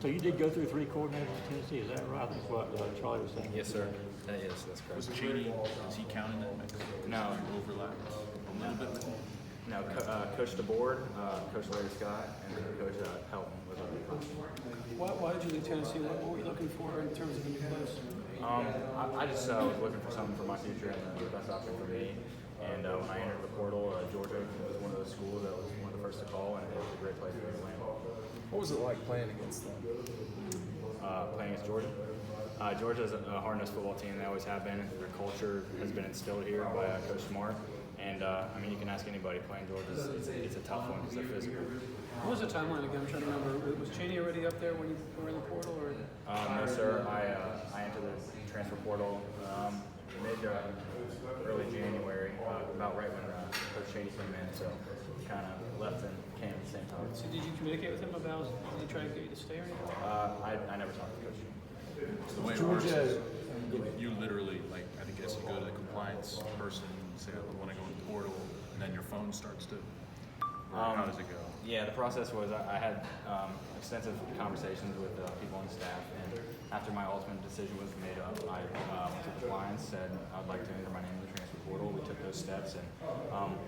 So you did go through 3 coordinators in Tennessee, is that right? That's what Charlie was saying. Yes, sir. That's correct. Was Cheney, does he count in that mix? No. Overlap a little bit with him? No, Coach DeBoard, Coach Larry Scott, and then Coach Helton was our coach. Why did you leave Tennessee? What were you looking for in terms of a new post? I just was looking for something for my future and the best option for me. And when I entered the portal, Georgia was one of those schools that was one of the first to call, and it was a great place for me to land. What was it like playing against them? Playing against Georgia. Georgia's a hard-nosed football team. They always have been. Their culture has been instilled here by Coach Smart. And, I mean, you can ask anybody playing Georgia. It's a tough one because they're physical. What was the timeline again? I'm trying to remember. Was Cheney already up there when you were in the portal? Or? No, sir. I entered the transfer portal early January, about right when Coach Cheney came in. So kind of left and came at the same time. So did you communicate with him about, did he try to get you to stay or anything? I never talked to Coach Cheney. The way it works is you literally, like, I think as you go to the compliance person, you say, I want to go in the portal, and then your phone starts to, how does it go? Yeah, the process was I had extensive conversations with people on the staff, and after my ultimate decision was made up, I went to compliance, said I'd like to enter my name in the transfer portal. We took those steps, and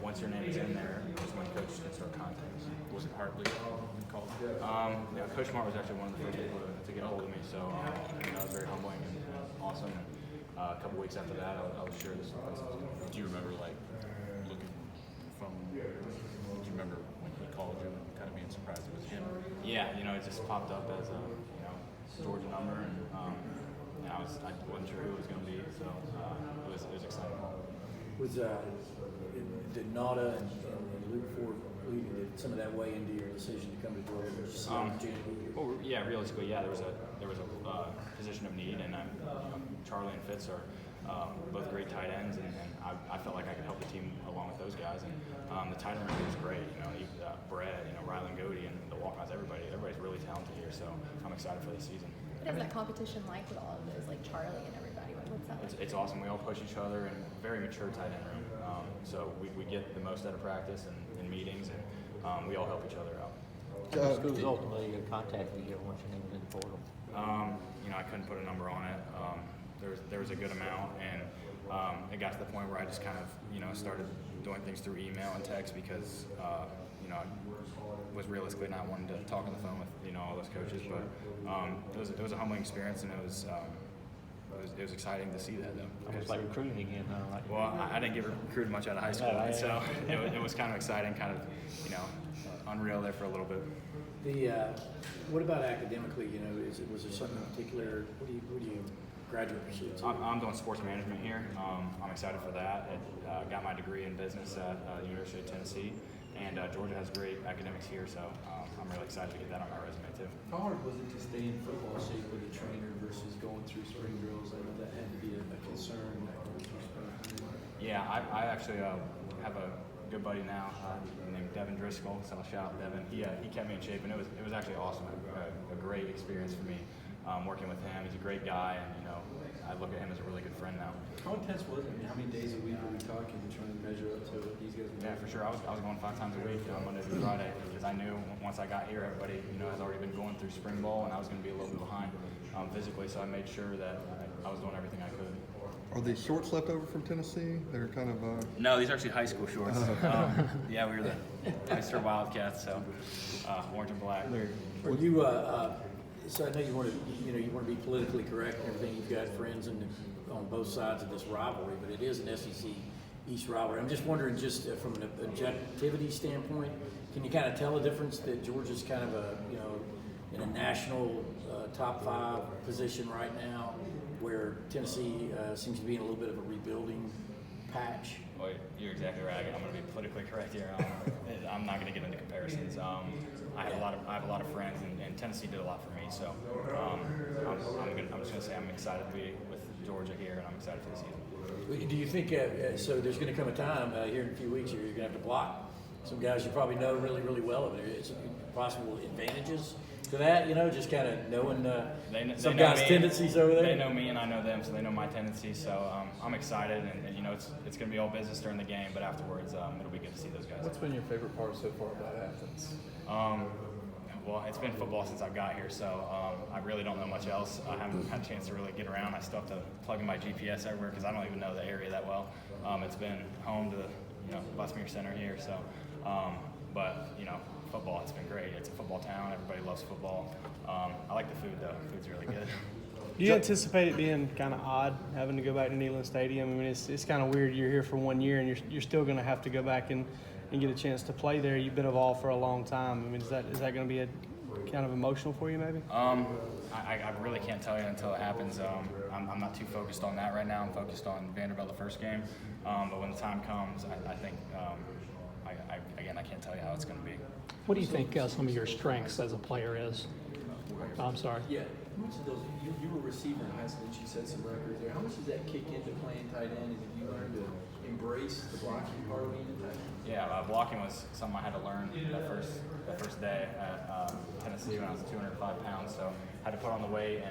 once your name is in there, is when Coach can start contacting you. Was it Hartley called? Yeah, Coach Smart was actually one of the first people to get a hold of me, so it was very humbling and awesome. And a couple weeks after that, I was sure this was going to go. Do you remember, like, looking from, do you remember when he called you and kind of being surprised it was him? Yeah, it just popped up as a Georgia number, and I wasn't sure who it was going to be, so it was exciting. Did Nada and Luke Ford did some of that weigh into your decision to come to Georgia? Well, yeah, realistically, yeah, there was a position of need, and Charlie and Fitz are both great tight ends, and I felt like I could help the team along with those guys. And the tight end room was great. Brett, Rylan Godey, and the walk-ons. Everybody's really talented here, so I'm excited for the season. What is that competition like with all of those, like Charlie and everybody? What's that like? It's awesome. We all push each other, and very mature tight end room. So we get the most out of practice and meetings, and we all help each other out. How many schools ultimately contacted you once your name was in the portal? I couldn't put a number on it. There was a good amount, and it got to the point where I just kind of started doing things through email and text because I was realistically not wanting to talk on the phone with all those coaches. But it was a humbling experience, and it was exciting to see that though. Almost like recruiting again, huh? Like, well, I didn't get recruited much out of high school, so it was kind of exciting, kind of unreal there for a little bit. What about academically? Was there something in particular? What do you graduate pursuits? I'm doing sports management here. I'm excited for that. I got my degree in business at the University of Tennessee, and Georgia has great academics here, so I'm really excited to get that on my resume too. How hard was it to stay in football shape with a trainer versus going through spring drills? I know that had to be a concern. Yeah, I actually have a good buddy now named Devin Driscoll, so I'll shout out Devin. He kept me in shape, and it was actually awesome. A great experience for me working with him. He's a great guy, and I look at him as a really good friend now. How intense was it? I mean, how many days a week are we talking to try and measure up to what these guys were doing? Yeah, for sure. I was going 5 times a week on Monday through Friday because I knew once I got here, everybody has already been going through spring ball, and I was going to be a little bit behind physically, so I made sure that I was doing everything I could. Are these shorts left over from Tennessee? They're kind of. No, these are actually high school shorts. Yeah, we were the Meister Wildcats, so orange and black. Were you? So I know you want to be politically correct and everything. You've got friends on both sides of this rivalry, but it is an SEC East rivalry. I'm just wondering, just from an objectivity standpoint, can you kind of tell the difference that Georgia's kind of in a national top 5 position right now, where Tennessee seems to be in a little bit of a rebuilding patch? Well, you're exactly right. I'm going to be politically correct here. I'm not going to get into comparisons. I have a lot of friends, and Tennessee did a lot for me. So I'm just going to say I'm excited to be with Georgia here, and I'm excited for the season. Do you think so? There's going to come a time here in a few weeks here you're going to have to block some guys you probably know really, really well. Over there, it's possible advantages to that, just kind of knowing some guys' tendencies over there. They know me and I know them, so they know my tendencies. So I'm excited, and it's going to be all business during the game, but afterwards it'll be good to see those guys. What's been your favorite part so far about Athens? Well, it's been football since I got here, so I really don't know much else. I haven't had a chance to really get around. I still have to plug in my GPS everywhere because I don't even know the area that well. It's been home to Westmere Center here, so. But football, it's been great. It's a football town. Everybody loves football. I like the food though. Food's really good. Do you anticipate it being kind of odd having to go back to Neyland Stadium? I mean, it's kind of weird. You're here for 1 year, and you're still going to have to go back and get a chance to play there. You've been involved for a long time. I mean, is that going to be a kind of emotional for you, maybe? I really can't tell you until it happens. I'm not too focused on that right now. I'm focused on Vanderbilt the first game. But when the time comes, I think I can't tell you how it's going to be. What do you think some of your strengths as a player is? I'm sorry. Yeah, how much of those, you were a receiver in high school, and you set some records there. How much does that kick into playing tight end, and have you learned to embrace the blocking part of being a tight end? Yeah, blocking was something I had to learn the first day at Tennessee when I was 205 pounds. So I had to put on the weight,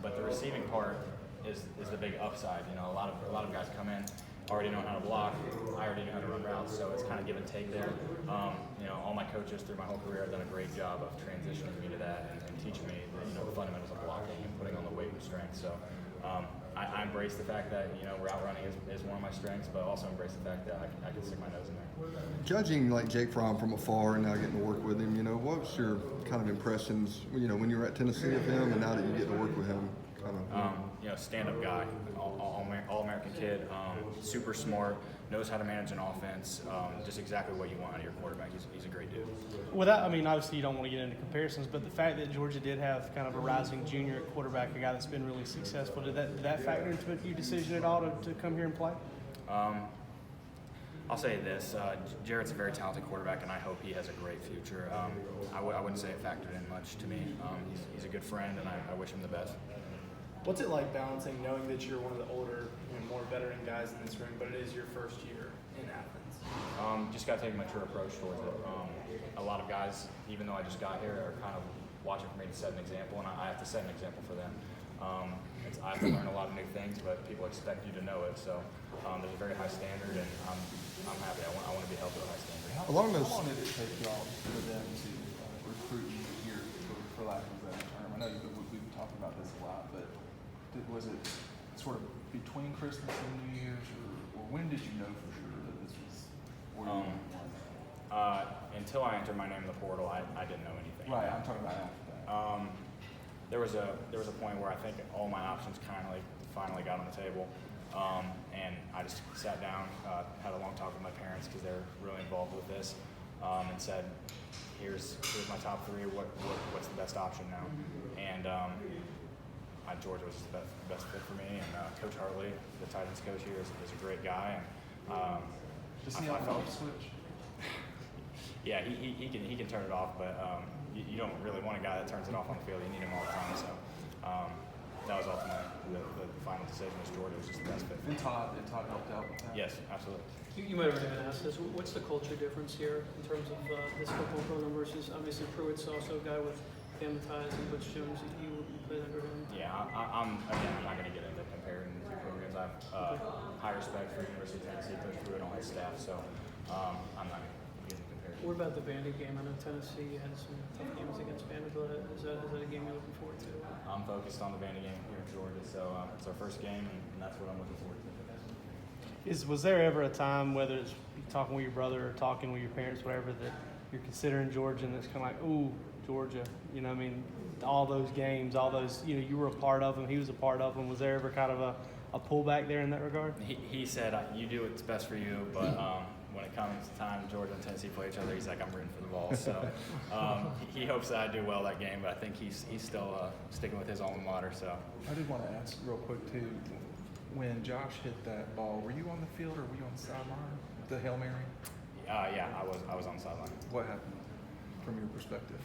but the receiving part is the big upside. A lot of guys come in already know how to block. I already know how to run routes, so it's kind of give and take there. All my coaches through my whole career have done a great job of transitioning me to that and teaching me the fundamentals of blocking and putting on the weight and strength. So I embrace the fact that route running is one of my strengths, but also embrace the fact that I can stick my nose in there. Judging like Jake Fromm from afar and now getting to work with him, what was your kind of impressions, when you were at Tennessee of him and now that you get to work with him? Stand-up guy, all-American kid, super smart, knows how to manage an offense, just exactly what you want out of your quarterback. He's a great dude. Obviously you don't want to get into comparisons, but the fact that Georgia did have kind of a rising junior at quarterback, a guy that's been really successful, did that factor into your decision at all to come here and play? I'll say this, Jarrett's a very talented quarterback, and I hope he has a great future. I wouldn't say it factored in much to me. He's a good friend, and I wish him the best. What's it like balancing knowing that you're one of the older and more veteran guys in this room, but it is your first year in Athens? Just got to take a mature approach towards it. A lot of guys, even though I just got here, are kind of watching for me to set an example, and I have to set an example for them. I have to learn a lot of new things, but people expect you to know it. So there's a very high standard, and I'm happy. I want to be held to a high standard. How long did it take y'all for them to recruit you here, for lack of a better term? I know we've been talking about this a lot, but was it sort of between Christmas and New Year's, or when did you know for sure that this was where you wanted? Until I entered my name in the portal, I didn't know anything. Right, I'm talking about after that. There was a point where I think all my options kind of finally got on the table, and I just sat down, had a long talk with my parents because they're really involved with this, and said, "Here's my top three. What's the best option now?" And Georgia was the best fit for me, and Coach Hartley, the tight ends coach here, is a great guy. And Does he have an off switch? Yeah, he can turn it off, but you don't really want a guy that turns it off on the field. You need him all the time. So that was ultimately the final decision. Was Georgia was just the best fit. And Todd helped out with that? Yes, absolutely. You might have already been asked this. What's the culture difference here in terms of this football program versus obviously Pruitt's also a guy with family ties and Butch Jones that you played under him? Yeah, I'm not going to get into comparing the two programs. I have high respect for University of Tennessee, Coach Pruitt, and all his staff. So I'm not going to get into comparison. What about the Vandy game? I know Tennessee had some tough games against Vanderbilt. Is that a game you're looking forward to? I'm focused on the Vandy game here in Georgia, so it's our first game, and that's what I'm looking forward to. Was there ever a time, whether it's talking with your brother or talking with your parents, whatever, that you're considering Georgia and it's kind of like, ooh, Georgia, all those games, all those, you were a part of them, he was a part of them. Was there ever kind of a pullback there in that regard? He said, you do what's best for you, but when it comes time Georgia and Tennessee play each other, he's like, I'm rooting for the ball. So he hopes that I do well that game, but I think he's still sticking with his alma mater. So I did want to ask real quick too, when Josh hit that ball, were you on the field or were you on the sideline? The Hail Mary? Yeah, I was on the sideline. What happened from your perspective?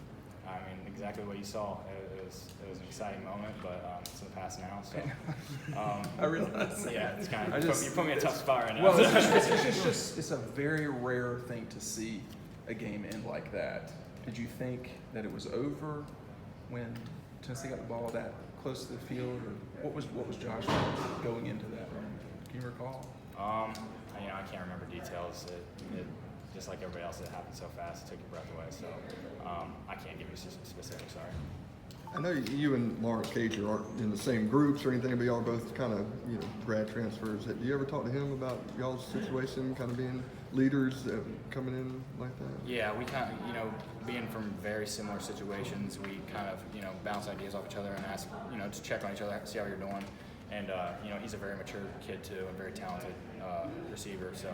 I mean, exactly what you saw. It was an exciting moment, but it's in the past now. So I realize. Yeah, it's kind of you put me in a tough spot right now. Well, it's a very rare thing to see a game end like that. Did you think that it was over when Tennessee got the ball that close to the field, or what was Josh going into that moment? Can you recall? I can't remember details. It just like everybody else, it happened so fast, it took your breath away. So I can't give you specific I know you and Lawrence Cager aren't in the same groups or anything, but y'all are both kind of, grad transfers. Do you ever talk to him about y'all's situation, kind of being leaders coming in like that? Yeah, we kind of, being from very similar situations, we kind of, bounce ideas off each other and ask, to check on each other, see how you're doing. And, he's a very mature kid too, and very talented receiver. So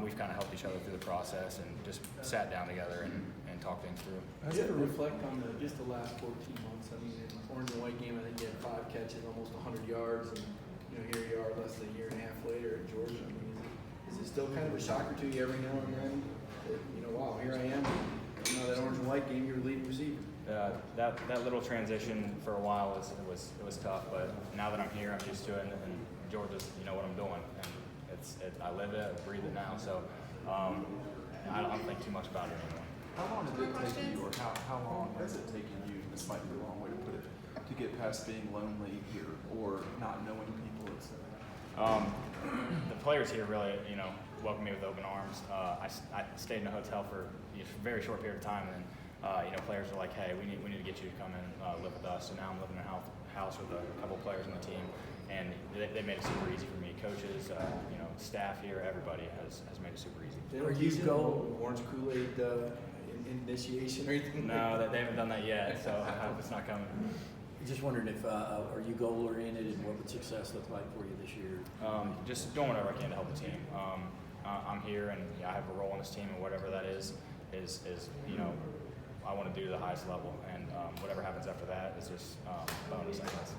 we've kind of helped each other through the process and just sat down together and talked things through. Do you ever reflect on just the last 14 months? I mean, in the orange and white game, I think you had 5 catches, almost 100 yards, and here you are less than a year and a half later at Georgia. I mean, is it still kind of a shocker to you every now and then that, wow, here I am. That orange and white game, you were leading receiver. That little transition for a while it was tough, but now that I'm here, I'm used to it, and Georgia's what I'm doing, and I live it, I breathe it now, so I don't think too much about it anymore. How long did it take you, or how long has it taken you, this might be the wrong way to put it, to get past being lonely here or not knowing people, etc.? The players here really, welcomed me with open arms. I stayed in a hotel for a very short period of time, and players are like, hey, we need to get you to come and live with us. So now I'm living in a house with a couple of players on the team, and they made it super easy for me. Coaches, staff here, everybody has made it super easy. Are you orange Kool-Aid initiation or anything? No, they haven't done that yet, so I hope it's not coming. Just wondering if, are you goal oriented and what would success look like for you this year? Just doing whatever I can to help the team. I'm here and I have a role on this team, and whatever that is I want to do to the highest level, and whatever happens after that is just bonus, I guess.